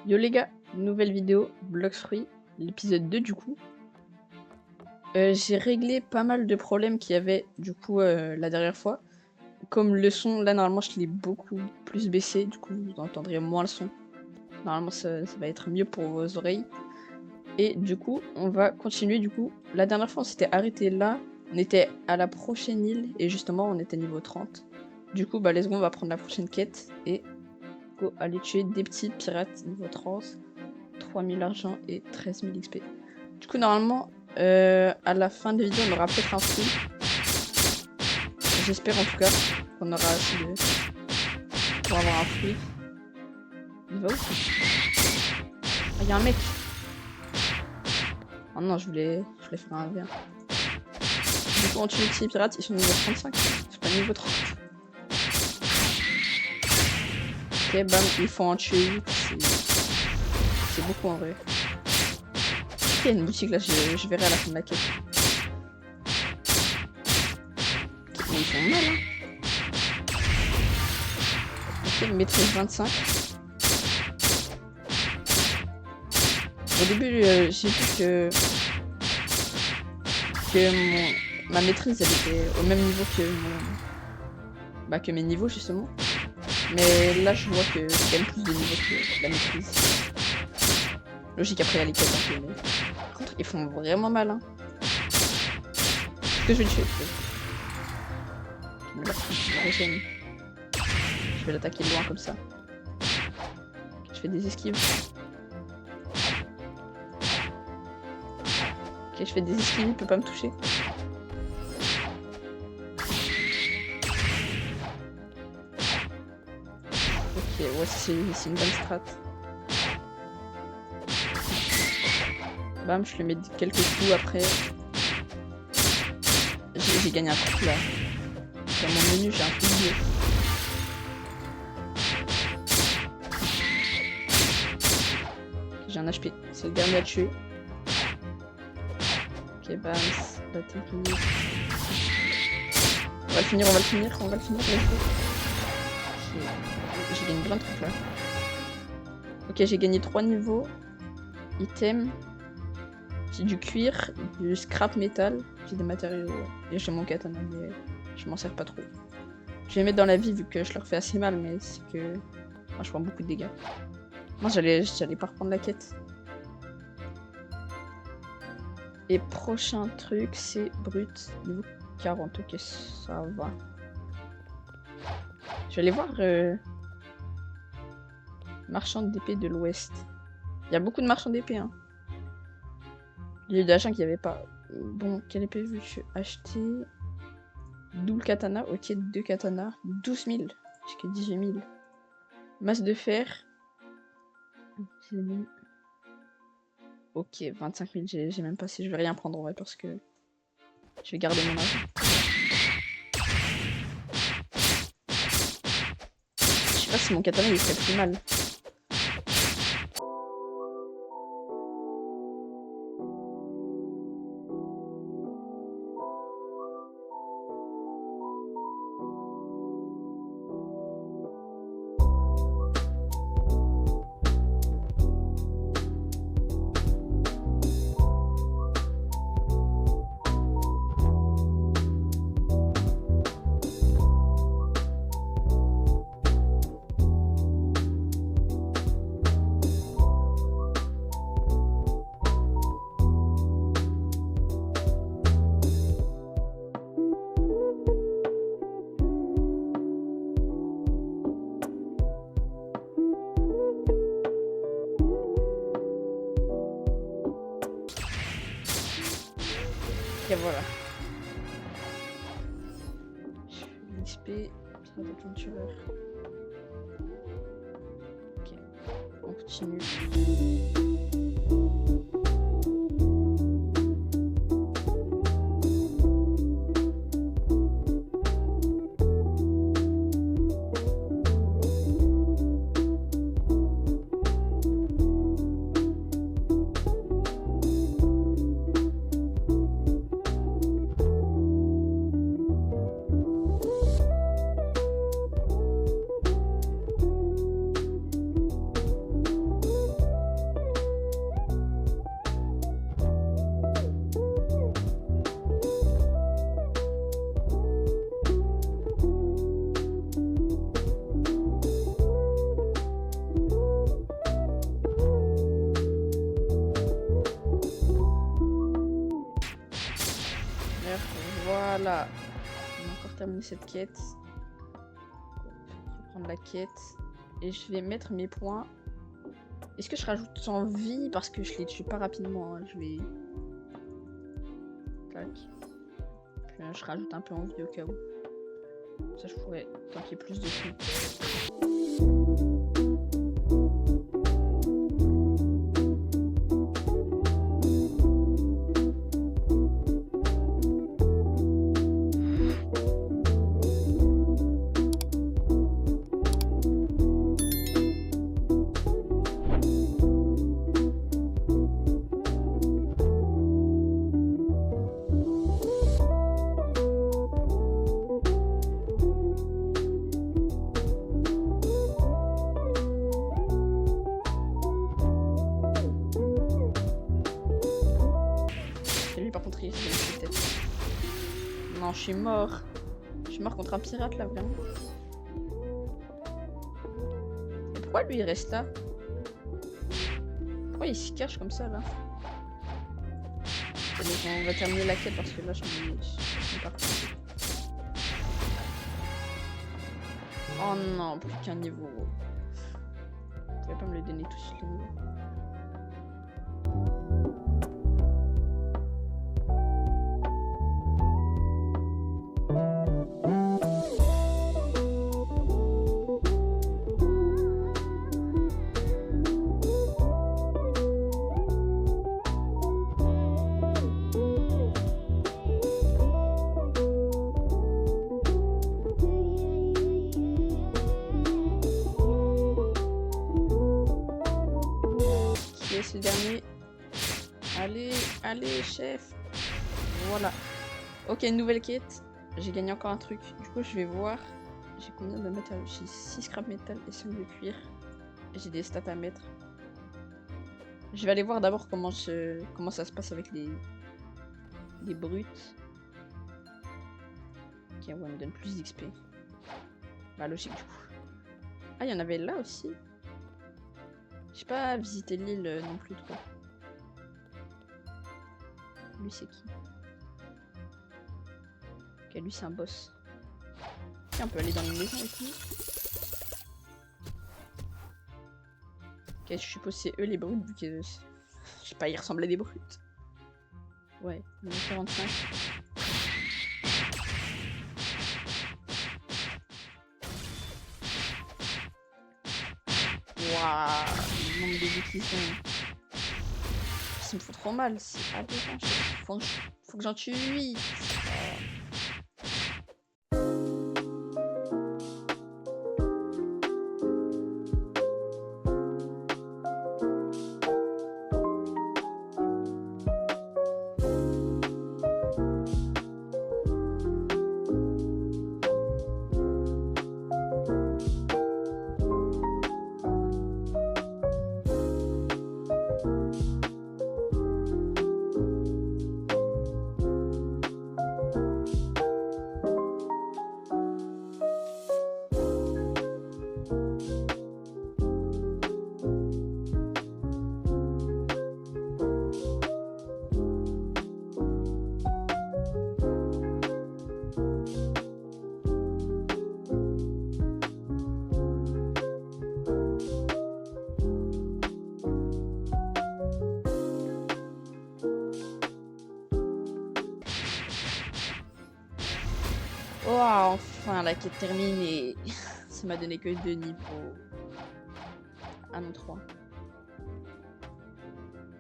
Yo les gars, nouvelle vidéo, Blox Fruit, l'épisode 2 du coup. J'ai réglé pas mal de problèmes qu'il y avait du coup la dernière fois. Comme le son, là normalement je l'ai beaucoup plus baissé, du coup vous entendrez moins le son. Normalement ça va être mieux pour vos oreilles. Et du coup on va continuer du coup. La dernière fois on s'était arrêté là, on était à la prochaine île et justement on était niveau 30. Du coup bah let's go, on va prendre la prochaine quête et go aller tuer des petits pirates niveau 30. 3000 argent et 13 000 XP. Du coup, normalement, à la fin de la vidéo, on aura peut-être un fruit. J'espère en tout cas qu'on aura assez de... pour avoir un fruit. Il va où? Ah, il y a un mec. Oh non, je voulais faire un V1. Du coup, on tue les petits pirates, ils sont niveau 35. C'est pas niveau 30. Ok, bam, il faut en tuer 8. C'est beaucoup en vrai. Il y a une boutique là, je verrai à la fin de la quête. Ok, mais ils font mal, hein. Ok, maîtrise 25. Au début, j'ai vu que ma maîtrise elle était au même niveau que mes niveaux justement. Mais là, je vois que j'ai quand même plus de niveaux que la maîtrise. Logique, après, il y a les quêtes un peu, mais... Par contre, ils font vraiment mal, hein. Est-ce que je vais le tuer? Je vais l'attaquer de loin comme ça. Je fais des esquives. Ok, je fais des esquives, il peut pas me toucher. Ok, ouais, c'est une bonne strat. Bam, je lui mets quelques coups après. J'ai gagné un truc là. Dans mon menu, j'ai un truc bleu. J'ai un HP, c'est le dernier à tuer. Ok, bam, la technique. On va le finir, J'ai gagné plein de trucs là. Ok, j'ai gagné 3 niveaux. Item. J'ai du cuir, du scrap métal, j'ai des matériaux et j'ai mon katana mais je m'en sers pas trop. Je vais les mettre dans la vie vu que je leur fais assez mal mais c'est que moi je prends beaucoup de dégâts. Moi j'allais pas reprendre la quête. Et prochain truc c'est brut niveau 40, ok ça va. Je vais aller voir marchand d'épée de l'ouest. Il y a beaucoup de marchands d'épée hein. Il y a eu d'achat qu'il n'y avait pas. Bon, quelle épée veux-tu acheter? Double katana, ok, 2 katanas. 12 000, jusqu'à 18 000. Masse de fer. Ok, 25 000, j'ai même pas si je vais rien prendre en vrai parce que je vais garder mon argent. Je sais pas si mon katana il serait plus mal. Ok, voilà. XP, pirate aventureur. Ok, on continue. Voilà. On a encore terminé cette quête. Je vais reprendre la quête. Et je vais mettre mes points. Est-ce que je rajoute 100 vie parce que je les tue pas rapidement, hein. Je vais... Tac. Puis là, je rajoute un peu en vie au cas où. Ça, je pourrais tanker plus de coups. Non, je suis mort. Je suis mort contre un pirate là, vraiment. Et pourquoi lui il reste là? Pourquoi il se cache comme ça là? Et donc, on va terminer la quête parce que là je suis parti. Oh non, plus qu'un niveau. Vous pouvez pas me le donner tout de suite le niveau. C'est le dernier. Allez, chef. Voilà. Ok, nouvelle quête. J'ai gagné encore un truc. Du coup, je vais voir. J'ai combien de métal? J'ai 6 scrap métal et 5 de cuir. J'ai des stats à mettre. Je vais aller voir d'abord comment ça se passe avec les brutes. Ok, ouais, me donne plus d'XP. Bah, logique du coup. Ah, il y en avait là aussi. J'ai pas visité l'île non plus trop. Lui c'est qui? Ok, lui c'est un boss. Ok, on peut aller dans les maisons avec lui. Ok, je suppose c'est eux les brutes vu que... Je sais pas, ils ressemblent à des brutes. Ouais, 45. Waouh, le nombre de buts qu'ils ont. Ça me fout trop mal, c'est aberrant. Faut que j'en tue 8. Oh, enfin, la quête terminée. Ça m'a donné que 2 niveaux. Ah non, 3.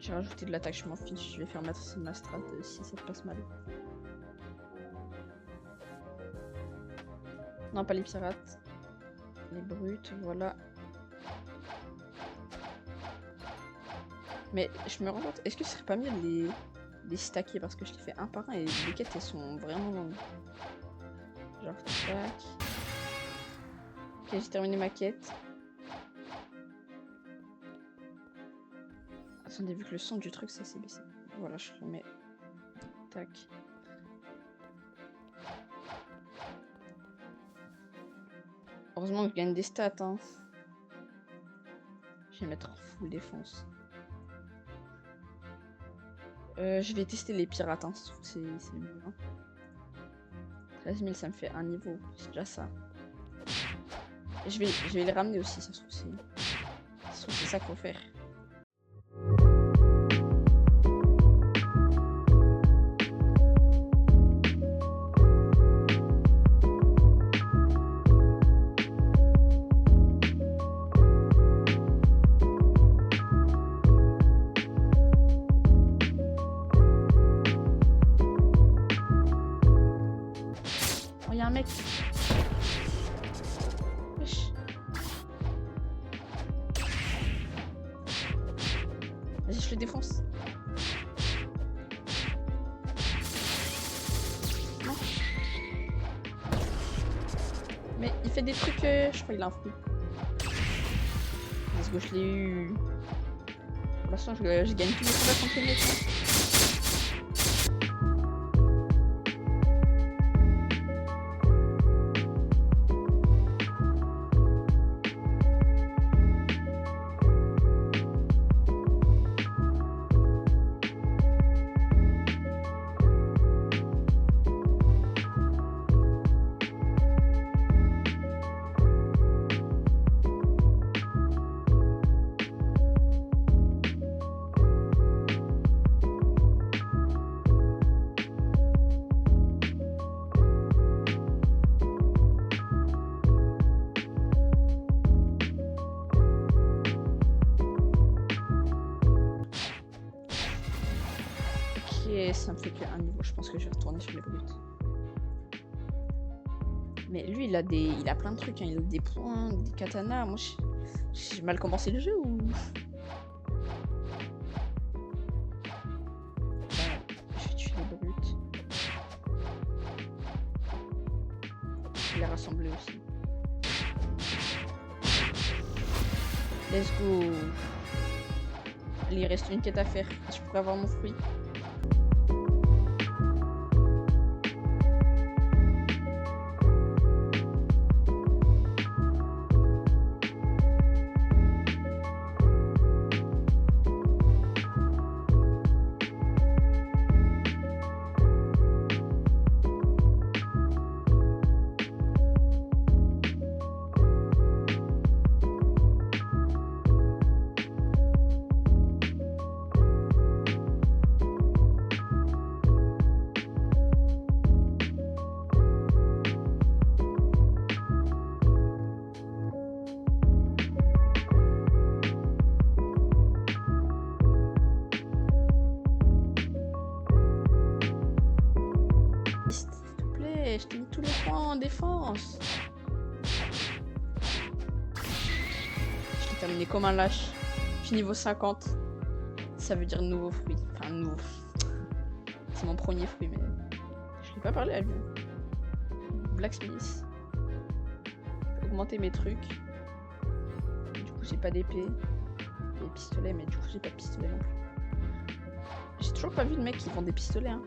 J'ai rajouté de l'attaque, je m'en fiche. Je vais faire ma strat si ça se passe mal. Non, pas les pirates. Les brutes, voilà. Mais je me rends compte, est-ce que ce serait pas mieux de les stacker? Parce que je les fais un par un et les quêtes elles sont vraiment longues. Genre, tac. Ok, j'ai terminé ma quête. Attendez, vu que le son du truc ça s'est baissé. Voilà, je remets. Tac. Heureusement que je gagne des stats, hein. Je vais mettre en full défense. Je vais tester les pirates, hein. C'est mieux. Hein. 13 000, ça me fait un niveau. C'est déjà ça. Et je vais les ramener aussi, ça se trouve. C'est ça qu'il faut faire. Oh, y'a un mec. Wesh. Vas-y, je le défonce. Non. Mais il fait des trucs, je crois qu'il a un fruit. Let's go, je l'ai eu. Pour l'instant, je gagne tous les combats contre les mecs. Ça me fait qu'un niveau, je pense que je vais retourner sur les brutes. Mais lui il a plein de trucs, hein. Il a des points, des katanas. Moi j'ai mal commencé le jeu ou... Je vais tuer les brutes. Je vais les rassembler aussi. Let's go. Allez, il reste une quête à faire. Je pourrais avoir mon fruit. Je t'ai mis tous les points en défense. Je t'ai terminé comme un lâche. Je suis niveau 50. Ça veut dire nouveau fruit. Enfin, nouveau. C'est mon premier fruit, mais je l'ai pas parlé à lui. Blacksmith. Augmenter mes trucs. Du coup, j'ai pas d'épée. Des pistolets, mais du coup, j'ai pas de pistolet non plus. J'ai toujours pas vu de mec qui vend des pistolets, hein.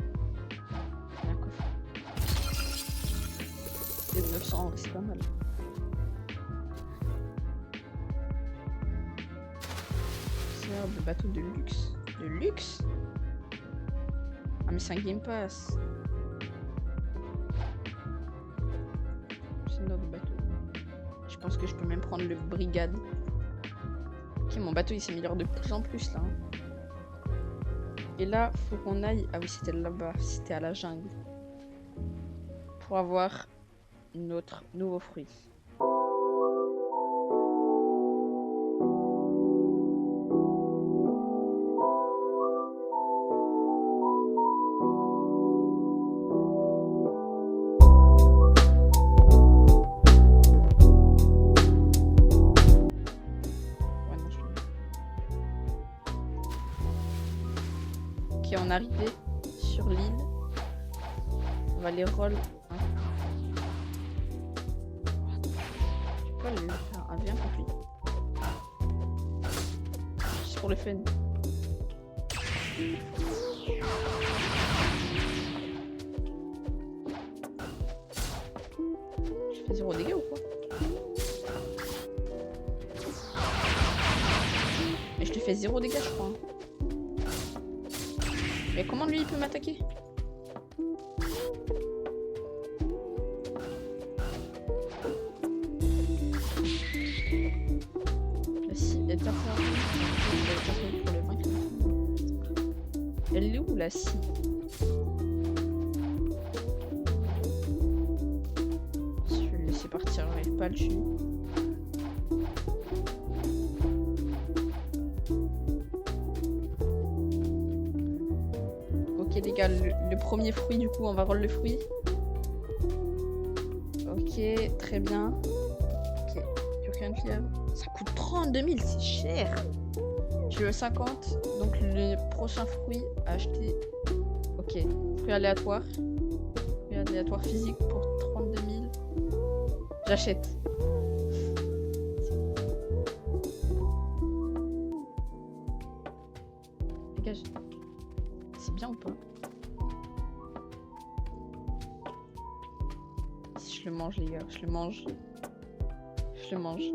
Et 900, c'est pas mal. C'est le bateau de luxe. De luxe? Ah mais c'est un Game Pass. C'est notre bateau. Je pense que je peux même prendre le Brigade. Ok, mon bateau il s'améliore de plus en plus là. Et là, faut qu'on aille... Ah oui, c'était là-bas. C'était à la jungle. Pour avoir... notre nouveau fruit. Ouais, non, ok, on est arrivé sur l'île. On va les roll. Je vais faire un bien conflit. Juste pour le fun. Je fais 0 dégâts ou quoi? Mais je te fais 0 dégâts je crois. Mais comment lui il peut m'attaquer? carte pour les vaincre. Elle est où la scie? Je vais le laisser partir, j'arrive pas à le tuer. Ok les gars, le premier fruit du coup, on va roll le fruit. Ok, très bien. Ok, Current Level. Ça coûte 32 000, c'est cher. J'ai le 50, donc le prochain fruit à acheter. Ok, fruit aléatoire. Fruit aléatoire physique pour 32 000. J'achète. Dégage. C'est bien ou pas? Si je le mange les gars, je le mange. Je le mange.